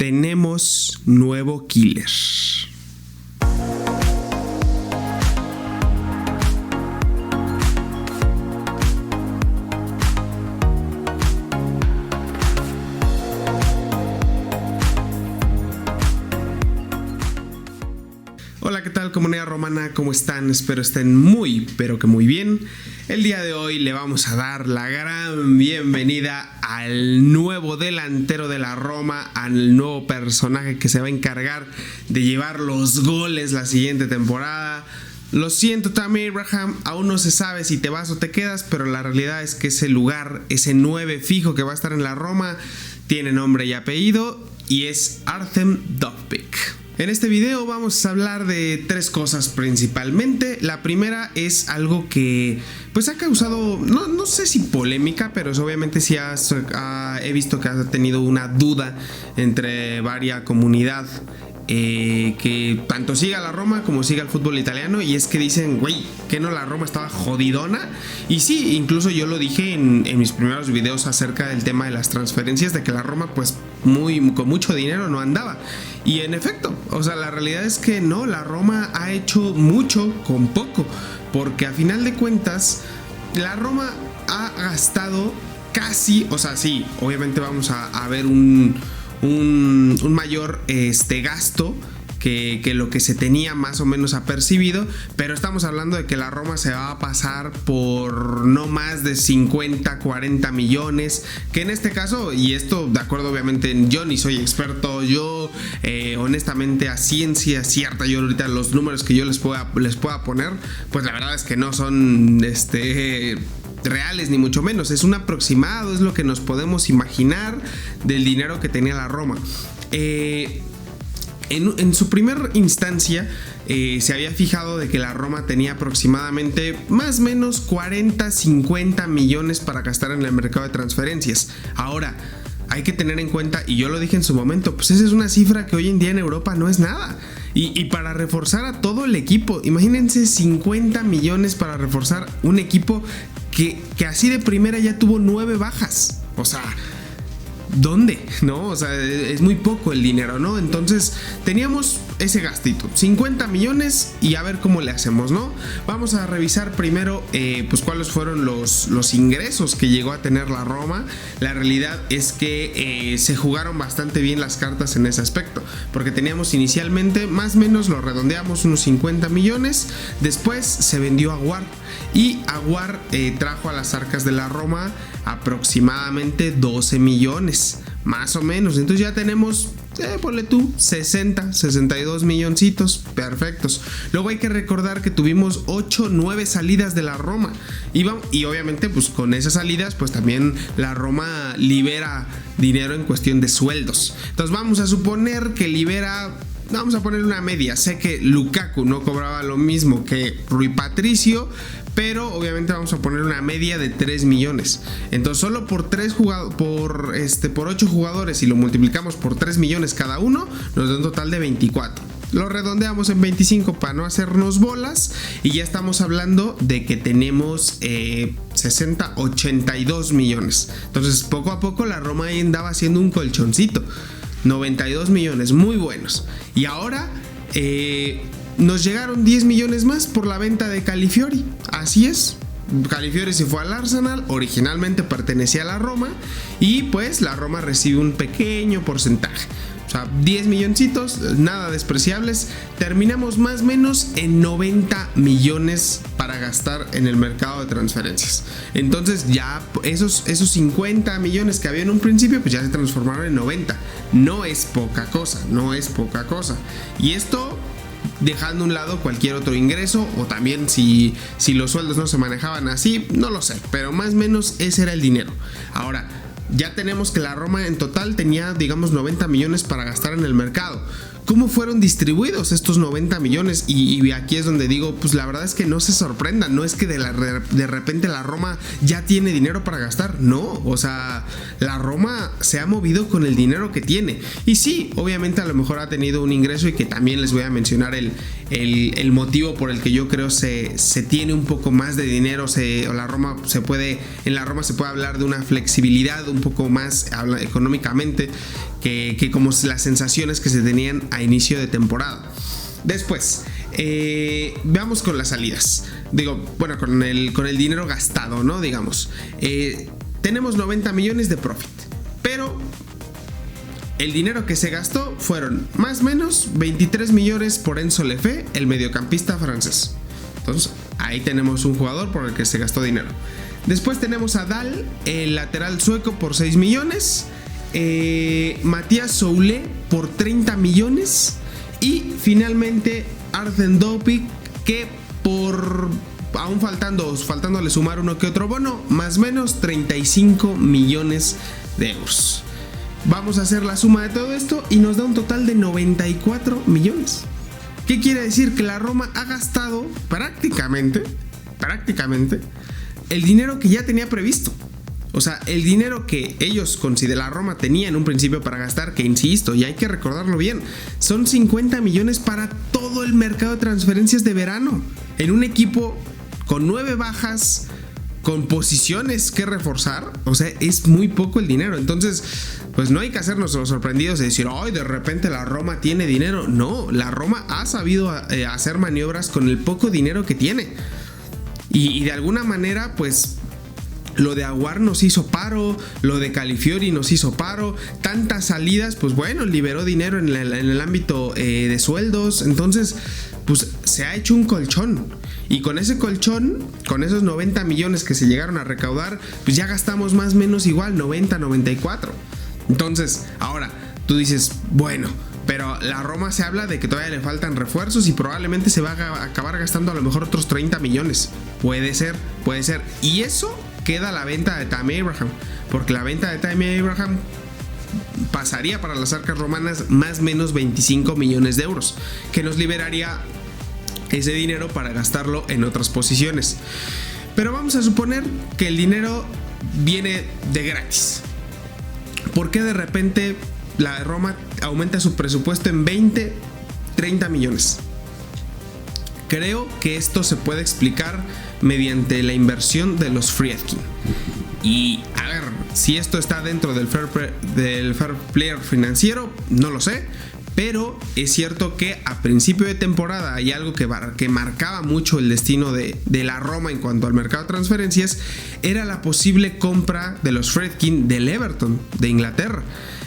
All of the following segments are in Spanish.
tenemos nuevo killer. Hola, ¿qué tal, comunidad romana? ¿Cómo están? Espero estén muy, pero que muy bien. El día de hoy le vamos a dar la gran bienvenida al nuevo delantero de la Roma, al nuevo personaje que se va a encargar de llevar los goles la siguiente temporada. Lo siento, Tammy Abraham, aún no se sabe si te vas o te quedas, pero la realidad es que ese lugar, ese 9 fijo que va a estar en la Roma, tiene nombre y apellido y es Artem Dovbyk. En este video vamos a hablar de tres cosas principalmente. La primera es algo que pues ha causado, no sé si polémica, pero obviamente sí he visto que ha tenido una duda entre varias comunidad que tanto siga la Roma como siga el fútbol italiano, y es que dicen, güey, que no, la Roma estaba jodidona. Y sí, incluso yo lo dije en mis primeros videos acerca del tema de las transferencias, de que la Roma pues con mucho dinero no andaba. Y en efecto, o sea, la realidad es que no, la Roma ha hecho mucho con poco, porque a final de cuentas la Roma ha gastado casi, o sea, sí, obviamente vamos a ver un mayor gasto que lo que se tenía más o menos apercibido, pero estamos hablando de que la Roma se va a pasar por no más de 50, 40 millones, que en este caso, y esto de acuerdo obviamente, yo ni soy experto, yo honestamente a ciencia cierta, yo ahorita los números que yo les pueda poner, pues la verdad es que no son reales ni mucho menos, es un aproximado, es lo que nos podemos imaginar del dinero que tenía la Roma. En su primera instancia se había fijado de que la Roma tenía aproximadamente más o menos 40-50 millones para gastar en el mercado de transferencias. Ahora, hay que tener en cuenta, y yo lo dije en su momento, pues esa es una cifra que hoy en día en Europa no es nada. Y para reforzar a todo el equipo, imagínense 50 millones para reforzar un equipo que así de primera ya tuvo 9 bajas. O sea, ¿dónde? ¿No? O sea, es muy poco el dinero, ¿no? Entonces teníamos ese gastito, 50 millones, y a ver cómo le hacemos, ¿no? Vamos a revisar primero pues cuáles fueron los ingresos que llegó a tener la Roma. La realidad es que se jugaron bastante bien las cartas en ese aspecto, porque teníamos inicialmente, más o menos lo redondeamos, unos 50 millones. Después se vendió Aouar, y Aouar trajo a las arcas de la Roma aproximadamente 12 millones, más o menos. Entonces ya tenemos, ponle tú, 62 milloncitos perfectos. Luego hay que recordar que tuvimos 8-9 salidas de la Roma, y obviamente pues con esas salidas pues también la Roma libera dinero en cuestión de sueldos. Entonces vamos a suponer que libera, vamos a poner una media. Sé que Lukaku no cobraba lo mismo que Rui Patricio, pero obviamente vamos a poner una media de 3 millones. Entonces solo por 8 jugadores, y lo multiplicamos por 3 millones cada uno, nos da un total de 24. Lo redondeamos en 25 para no hacernos bolas, y ya estamos hablando de que tenemos 82 millones. Entonces poco a poco la Roma ahí andaba haciendo un colchoncito. 92 millones, muy buenos. Y ahora nos llegaron 10 millones más por la venta de Calafiori. Así es, Calafiori se fue al Arsenal, originalmente pertenecía a la Roma, y pues la Roma recibe un pequeño porcentaje. O sea, 10 milloncitos, nada despreciables. Terminamos más o menos en 90 millones para gastar en el mercado de transferencias. Entonces ya esos 50 millones que había en un principio, pues ya se transformaron en 90. No es poca cosa, no es poca cosa. Y esto dejando a un lado cualquier otro ingreso, o también si los sueldos no se manejaban así, no lo sé, pero más o menos ese era el dinero. Ahora, ya tenemos que la Roma en total tenía, digamos, 90 millones para gastar en el mercado. ¿Cómo fueron distribuidos estos 90 millones? Y aquí es donde digo, pues la verdad es que no se sorprendan, no es que de repente la Roma ya tiene dinero para gastar, no, o sea, la Roma se ha movido con el dinero que tiene. Y sí, obviamente a lo mejor ha tenido un ingreso, y que también les voy a mencionar el motivo por el que yo creo se tiene un poco más de dinero, en la Roma se puede hablar de una flexibilidad un poco más económicamente, que como las sensaciones que se tenían a inicio de temporada. Después, veamos con las salidas. Bueno, con el dinero gastado, ¿no? Digamos. Tenemos 90 millones de profit. Pero el dinero que se gastó fueron más o menos 23 millones por Enzo Lefebvre, el mediocampista francés. Entonces, ahí tenemos un jugador por el que se gastó dinero. Después tenemos a Dahl, el lateral sueco, por 6 millones. Matías Soulé por 30 millones. Y finalmente Arjen Dovbyk, que por aún faltándole sumar uno que otro bono, más o menos 35 millones de euros. Vamos a hacer la suma de todo esto y nos da un total de 94 millones. ¿Qué quiere decir? Que la Roma ha gastado prácticamente el dinero que ya tenía previsto. O sea, el dinero que ellos la Roma tenía en un principio para gastar, que insisto, y hay que recordarlo bien, son 50 millones para todo el mercado de transferencias de verano. En un equipo con 9 bajas, con posiciones que reforzar, o sea, es muy poco el dinero. Entonces, pues no hay que hacernos los sorprendidos de decir, ¡ay, de repente la Roma tiene dinero! No, la Roma ha sabido hacer maniobras con el poco dinero que tiene. Y de alguna manera, pues, lo de Aguar nos hizo paro, lo de Calafiori nos hizo paro, tantas salidas, pues bueno, liberó dinero en el ámbito de sueldos. Entonces, pues se ha hecho un colchón. Y con ese colchón, con esos 90 millones que se llegaron a recaudar, pues ya gastamos más o menos igual, 90, 94. Entonces, ahora, tú dices, bueno, pero la Roma se habla de que todavía le faltan refuerzos y probablemente se va a acabar gastando a lo mejor otros 30 millones. Puede ser. Y eso queda la venta de Tammy Abraham, porque la venta de Tammy Abraham pasaría para las arcas romanas más o menos 25 millones de euros, que nos liberaría ese dinero para gastarlo en otras posiciones. Pero vamos a suponer que el dinero viene de gratis. ¿Por qué de repente la Roma aumenta su presupuesto en 20, 30 millones? Creo que esto se puede explicar mediante la inversión de los Friedkin. Y a ver, si esto está dentro del fair play financiero, no lo sé. Pero es cierto que a principio de temporada hay algo que marcaba mucho el destino de la Roma en cuanto al mercado de transferencias. Era la posible compra de los Friedkin del Everton de Inglaterra.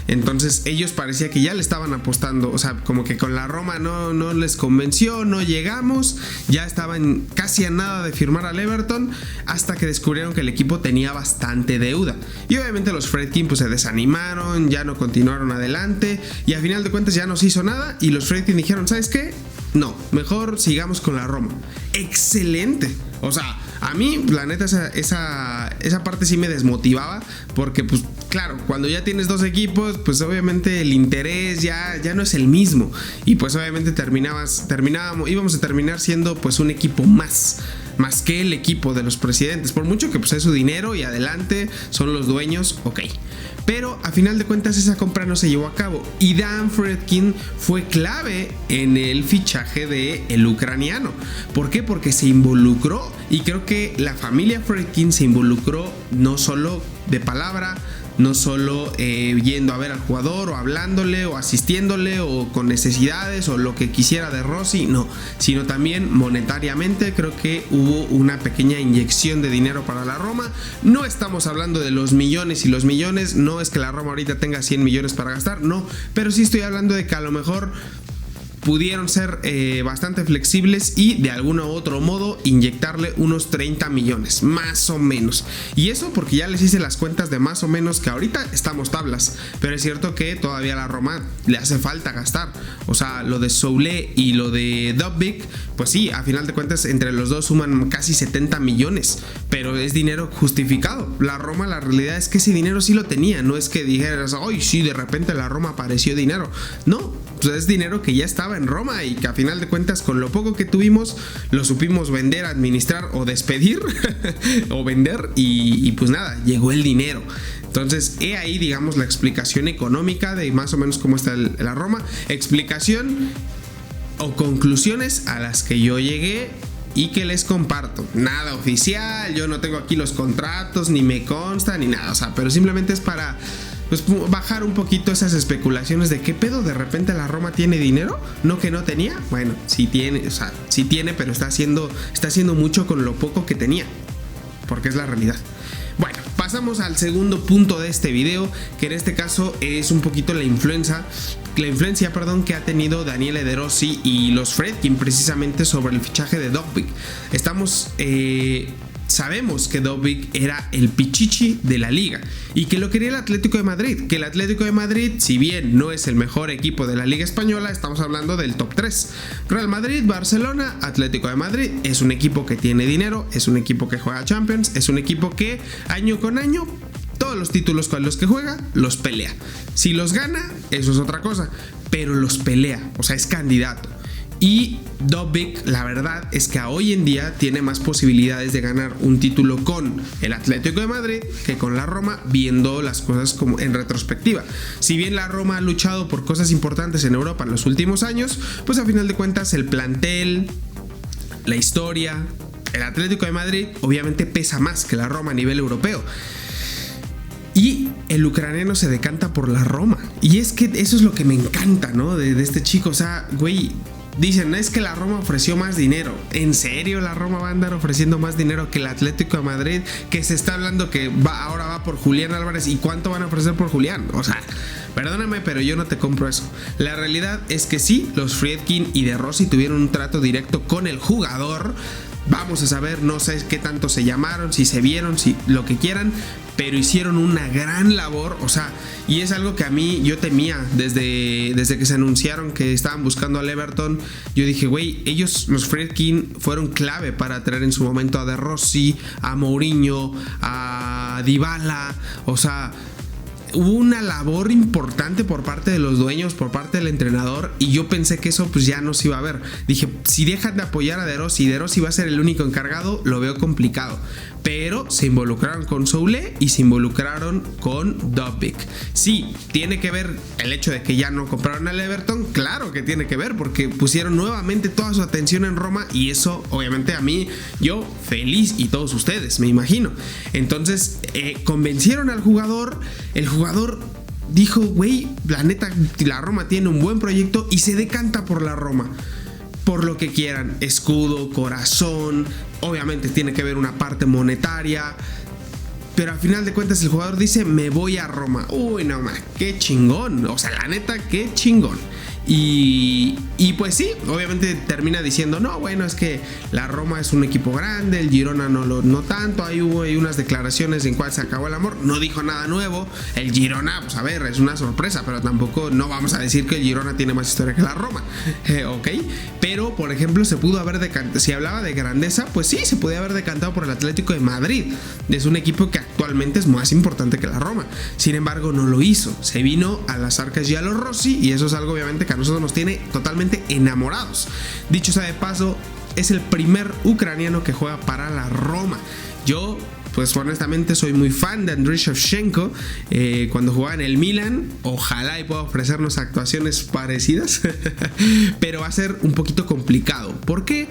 Entonces ellos parecía que ya le estaban apostando, o sea, como que con la Roma no les convenció, no llegamos, ya estaban casi a nada de firmar al Everton, hasta que descubrieron que el equipo tenía bastante deuda. Y obviamente los Friedkin pues se desanimaron, ya no continuaron adelante, y a final de cuentas ya no se hizo nada, y los Friedkin dijeron, ¿sabes qué? No, mejor sigamos con la Roma. ¡Excelente! O sea, a mí, la neta, esa parte sí me desmotivaba, porque pues claro, cuando ya tienes dos equipos, pues obviamente el interés ya no es el mismo, y pues obviamente íbamos a terminar siendo pues un equipo más que el equipo de los presidentes, por mucho que pues es su dinero y adelante son los dueños, ok. Pero a final de cuentas esa compra no se llevó a cabo, y Dan Friedkin fue clave en el fichaje del ucraniano. ¿Por qué? Porque se involucró, y creo que la familia Friedkin se involucró no solo de palabra, no solo yendo a ver al jugador o hablándole o asistiéndole o con necesidades o lo que quisiera de Rossi, no, sino también monetariamente. Creo que hubo una pequeña inyección de dinero para la Roma. No estamos hablando de los millones y los millones, no es que la Roma ahorita tenga 100 millones para gastar, no, pero sí estoy hablando de que a lo mejor pudieron ser bastante flexibles y de algún u otro modo inyectarle unos 30 millones, más o menos. Y eso porque ya les hice las cuentas de más o menos, que ahorita estamos tablas, pero es cierto que todavía a la Roma le hace falta gastar. O sea, lo de Soulé y lo de Dovbyk, pues sí, a final de cuentas entre los dos suman casi 70 millones, pero es dinero justificado. La Roma, la realidad es que ese dinero sí lo tenía, no es que dijeras, ¡ay, sí, de repente la Roma apareció dinero! No, pues es dinero que ya estaba en Roma y que a final de cuentas con lo poco que tuvimos lo supimos vender, administrar o despedir o vender, y pues nada, llegó el dinero. Entonces he ahí, digamos, la explicación económica de más o menos cómo está la Roma, explicación o conclusiones a las que yo llegué y que les comparto. Nada oficial, yo no tengo aquí los contratos, ni me consta, ni nada, o sea, pero simplemente es para pues bajar un poquito esas especulaciones de qué pedo, de repente la Roma tiene dinero, no que no tenía. Bueno, sí tiene, o sea, sí tiene, pero está haciendo mucho con lo poco que tenía, porque es la realidad. Bueno, pasamos al segundo punto de este video, que en este caso es un poquito la influencia que ha tenido Daniele De Rossi y los Friedkin precisamente sobre el fichaje de Dobbik. Sabemos que Dobbik era el pichichi de la liga y que lo quería el Atlético de Madrid, que el Atlético de Madrid, si bien no es el mejor equipo de la liga española, estamos hablando del top 3. Real Madrid, Barcelona, Atlético de Madrid, es un equipo que tiene dinero, es un equipo que juega Champions, es un equipo que año con año todos los títulos con los que juega los pelea. Si los gana, eso es otra cosa, pero los pelea, o sea, es candidato. Y Dobbik, la verdad es que hoy en día tiene más posibilidades de ganar un título con el Atlético de Madrid que con la Roma, viendo las cosas como en retrospectiva. Si bien la Roma ha luchado por cosas importantes en Europa en los últimos años, pues a final de cuentas el plantel, la historia, el Atlético de Madrid obviamente pesa más que la Roma a nivel europeo. Y el ucraniano se decanta por la Roma. Y es que eso es lo que me encanta, ¿no? De este chico. O sea, güey, dicen, es que la Roma ofreció más dinero. ¿En serio la Roma va a andar ofreciendo más dinero que el Atlético de Madrid? Que se está hablando que ahora va por Julián Álvarez. ¿Y cuánto van a ofrecer por Julián? O sea, perdóname, pero yo no te compro eso. La realidad es que sí, los Friedkin y De Rossi tuvieron un trato directo con el jugador. Vamos a saber, no sé qué tanto se llamaron, si se vieron, si lo que quieran, pero hicieron una gran labor, o sea, y es algo que a mí yo temía desde que se anunciaron que estaban buscando al Everton. Yo dije, güey, ellos, los Friedkin, fueron clave para traer en su momento a De Rossi, a Mourinho, a Dybala, o sea, hubo una labor importante por parte de los dueños, por parte del entrenador, y yo pensé que eso pues ya no se iba a ver. Dije, si dejan de apoyar a De Rossi y De Rossi va a ser el único encargado, lo veo complicado. Pero se involucraron con Soule y se involucraron con Dobbik. Sí, tiene que ver el hecho de que ya no compraron al Everton. Claro que tiene que ver, porque pusieron nuevamente toda su atención en Roma, y eso obviamente a mí, yo feliz, y todos ustedes, me imagino. Entonces convencieron al jugador. El jugador dijo, güey, la neta, la Roma tiene un buen proyecto, y se decanta por la Roma. Por lo que quieran, escudo, corazón, obviamente tiene que ver una parte monetaria, pero al final de cuentas el jugador dice, me voy a Roma. Uy, no más, qué chingón, o sea, la neta, qué chingón. Y pues sí, obviamente termina diciendo, no, bueno, es que la Roma es un equipo grande, el Girona no tanto. Ahí hubo unas declaraciones en cuales se acabó el amor, no dijo nada nuevo. El Girona, pues a ver, es una sorpresa, pero tampoco no vamos a decir que el Girona tiene más historia que la Roma, ok. Pero, por ejemplo, se pudo haber decantado, si hablaba de grandeza, pues sí, se podía haber decantado por el Atlético de Madrid. Es un equipo que actualmente es más importante que la Roma. Sin embargo, no lo hizo, se vino a las arcas ya los Rossi, y eso es algo obviamente que a nosotros nos tiene totalmente enamorados. Dicho sea de paso, es el primer ucraniano que juega para la Roma. Yo, pues honestamente, soy muy fan de Andriy Shevchenko. Cuando jugaba en el Milan, ojalá y pueda ofrecernos actuaciones parecidas, pero va a ser un poquito complicado. ¿Por qué?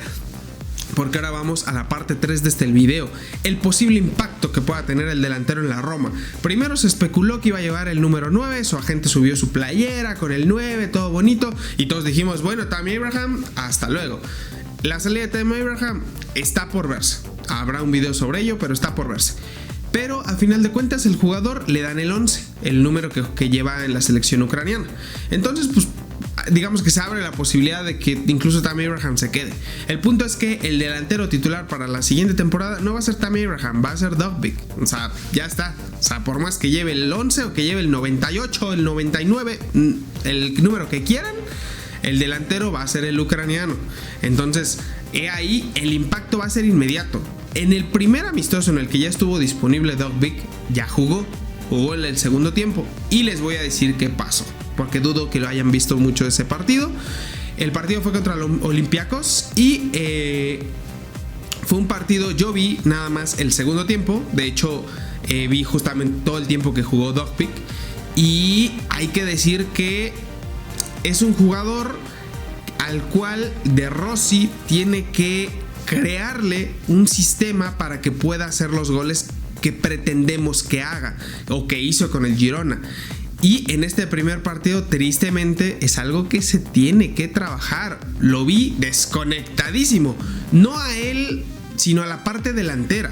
Porque ahora vamos a la parte 3 de este video, el posible impacto que pueda tener el delantero en la Roma. Primero se especuló que iba a llevar el número 9, su agente subió su playera con el 9, todo bonito, y todos dijimos, bueno, Tammy Abraham, hasta luego. La salida de Tammy Abraham está por verse, habrá un video sobre ello, pero está por verse. Pero a final de cuentas el jugador le dan el 11, el número que lleva en la selección ucraniana. Entonces, pues digamos que se abre la posibilidad de que incluso Tammy Abraham se quede. El punto es que el delantero titular para la siguiente temporada no va a ser Tammy Abraham, va a ser Dobbik. O sea, ya está. O sea, por más que lleve el 11 o que lleve el 98 o el 99, el número que quieran, el delantero va a ser el ucraniano. Entonces, ahí el impacto va a ser inmediato. En el primer amistoso en el que ya estuvo disponible Dobbik, ya jugó en el segundo tiempo, y les voy a decir qué pasó, porque dudo que lo hayan visto mucho ese partido. El partido fue contra los Olympiacos y fue un partido, yo vi nada más el segundo tiempo. De hecho, vi justamente todo el tiempo que jugó Dobbik, y hay que decir que es un jugador al cual De Rossi tiene que crearle un sistema para que pueda hacer los goles que pretendemos que haga o que hizo con el Girona. Y en este primer partido, tristemente, es algo que se tiene que trabajar. Lo vi desconectadísimo. No a él, sino a la parte delantera.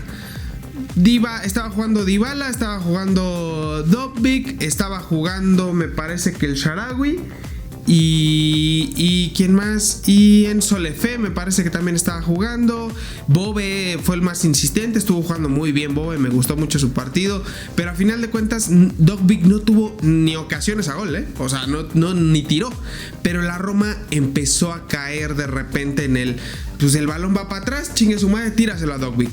Estaba jugando Dybala, estaba jugando Dobbik, estaba jugando, me parece que el Shaarawy. Y ¿quién más? Y Enzo Lefebvre me parece que también estaba jugando. Bobe fue el más insistente, estuvo jugando muy bien Bobe, me gustó mucho su partido. Pero a final de cuentas Dobbik no tuvo ni ocasiones a gol, o sea, no ni tiró. Pero la Roma empezó a caer de repente en el balón va para atrás, chingue su madre, tíraselo a Dobbik.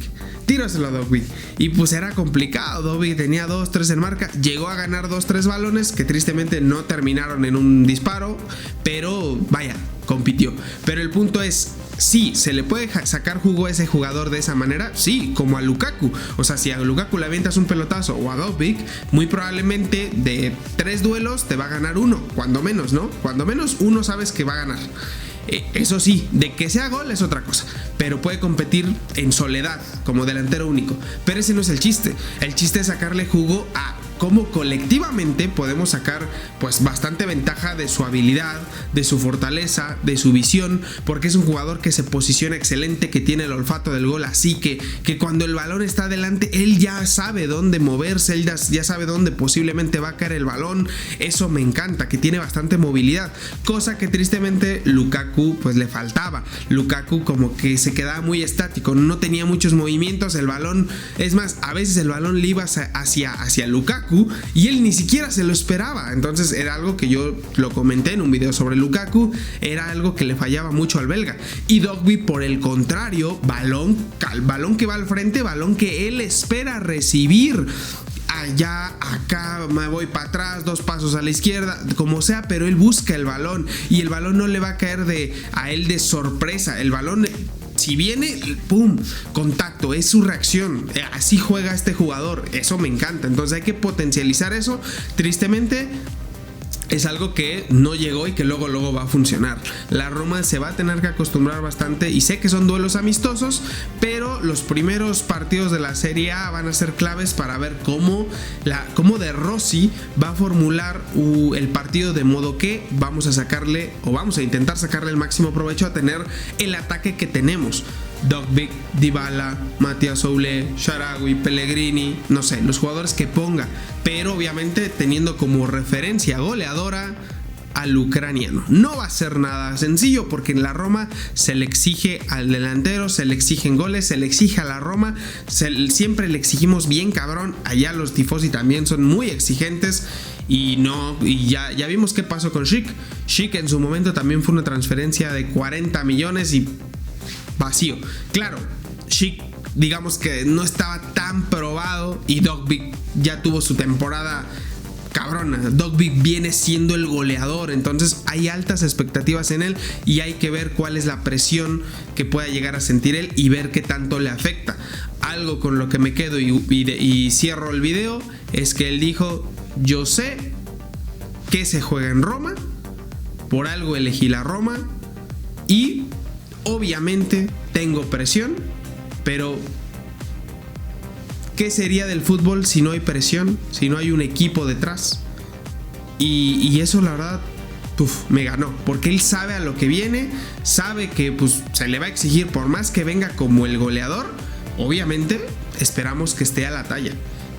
Y pues era complicado. Dobbik tenía 2-3 en marca. Llegó a ganar 2-3 balones que tristemente no terminaron en un disparo. Pero vaya, compitió. Pero el punto es, sí, ¿se le puede sacar jugo a ese jugador de esa manera? Sí, como a Lukaku. O sea, si a Lukaku le avientas un pelotazo o a Dobbik, muy probablemente de 3 duelos te va a ganar uno. Cuando menos, ¿no? Cuando menos uno sabes que va a ganar. Eso sí, de que sea gol es otra cosa, pero puede competir en soledad como delantero único. Pero ese no es el chiste. El chiste es sacarle jugo a cómo colectivamente podemos sacar pues bastante ventaja de su habilidad, de su fortaleza, de su visión, porque es un jugador que se posiciona excelente, que tiene el olfato del gol, así que cuando el balón está adelante, él ya sabe dónde moverse, él ya sabe dónde posiblemente va a caer el balón. Eso me encanta, que tiene bastante movilidad, cosa que tristemente Lukaku pues le faltaba. Lukaku como que se quedaba muy estático, no tenía muchos movimientos, el balón, es más, a veces el balón le iba hacia Lukaku y él ni siquiera se lo esperaba. Entonces era algo que yo lo comenté en un video sobre Lukaku, era algo que le fallaba mucho al belga. Y Dobbik, por el contrario, balón que va al frente, balón que él espera recibir. Allá, acá, me voy para atrás, 2 pasos a la izquierda, como sea, pero él busca el balón y el balón no le va a caer a él de sorpresa. El balón, si viene, ¡pum!, contacto, es su reacción. Así juega este jugador, eso me encanta. Entonces hay que potencializar eso. Tristemente es algo que no llegó y que luego va a funcionar. La Roma se va a tener que acostumbrar bastante, y sé que son duelos amistosos, pero los primeros partidos de la Serie A van a ser claves para ver cómo De Rossi va a formular el partido, de modo que vamos a intentar sacarle el máximo provecho a tener el ataque que tenemos. Dobbik, Dybala, Matías Soule, Shaarawy, Pellegrini, no sé, los jugadores que ponga, pero obviamente teniendo como referencia goleadora al ucraniano. No va a ser nada sencillo, porque en la Roma se le exige al delantero, se le exigen goles, se le exige a la Roma, siempre le exigimos bien cabrón. Allá los tifosi también son muy exigentes. Y ya vimos qué pasó con Schick. Schick en su momento también fue una transferencia de 40 millones y vacío. Claro, Schick, digamos que no estaba tan probado, y Dobbik ya tuvo su temporada cabrona. Dobbik viene siendo el goleador, entonces hay altas expectativas en él y hay que ver cuál es la presión que pueda llegar a sentir él y ver qué tanto le afecta. Algo con lo que me quedo y cierro el video es que él dijo: yo sé que se juega en Roma, por algo elegí la Roma y obviamente tengo presión, pero ¿qué sería del fútbol si no hay presión? Si no hay un equipo detrás. Y eso la verdad me ganó, porque él sabe a lo que viene, sabe que pues se le va a exigir, por más que venga como el goleador. Obviamente esperamos que esté a la talla,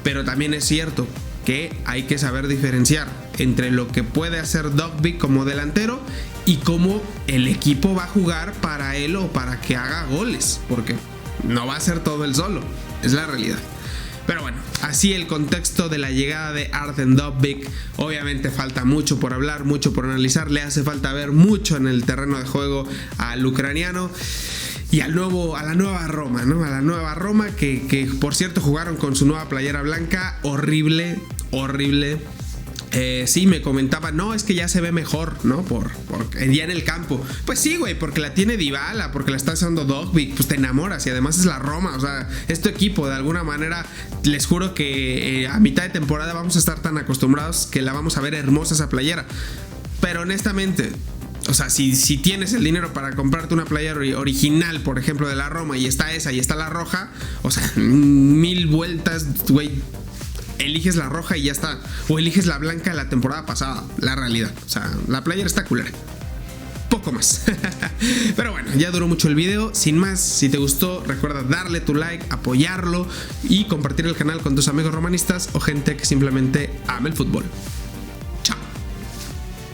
pero también es cierto que hay que saber diferenciar entre lo que puede hacer Dobbik como delantero y cómo el equipo va a jugar para él o para que haga goles, porque no va a ser todo él solo, es la realidad. Pero bueno, así el contexto de la llegada de Artem Dobbik. Obviamente falta mucho por hablar, mucho por analizar, le hace falta ver mucho en el terreno de juego al ucraniano y a la nueva Roma, ¿no? A la nueva Roma que por cierto jugaron con su nueva playera blanca, horrible. Sí, me comentaba, no, es que ya se ve mejor, ¿no? Ya en el campo. Pues sí, güey, porque la tiene Dybala, porque la está usando Dobbik, pues te enamoras, y además es la Roma, o sea, es tu equipo. De alguna manera, les juro que a mitad de temporada vamos a estar tan acostumbrados que la vamos a ver hermosa esa playera. Pero honestamente, O sea, si tienes el dinero para comprarte una playera original, por ejemplo, de la Roma, y está esa y está la roja, o sea, 1000 vueltas, güey, eliges la roja y ya está. O eliges la blanca de la temporada pasada, la realidad. O sea, la playera está culera. Poco más. Pero bueno, ya duró mucho el video. Sin más, si te gustó, recuerda darle tu like, apoyarlo y compartir el canal con tus amigos romanistas o gente que simplemente ama el fútbol.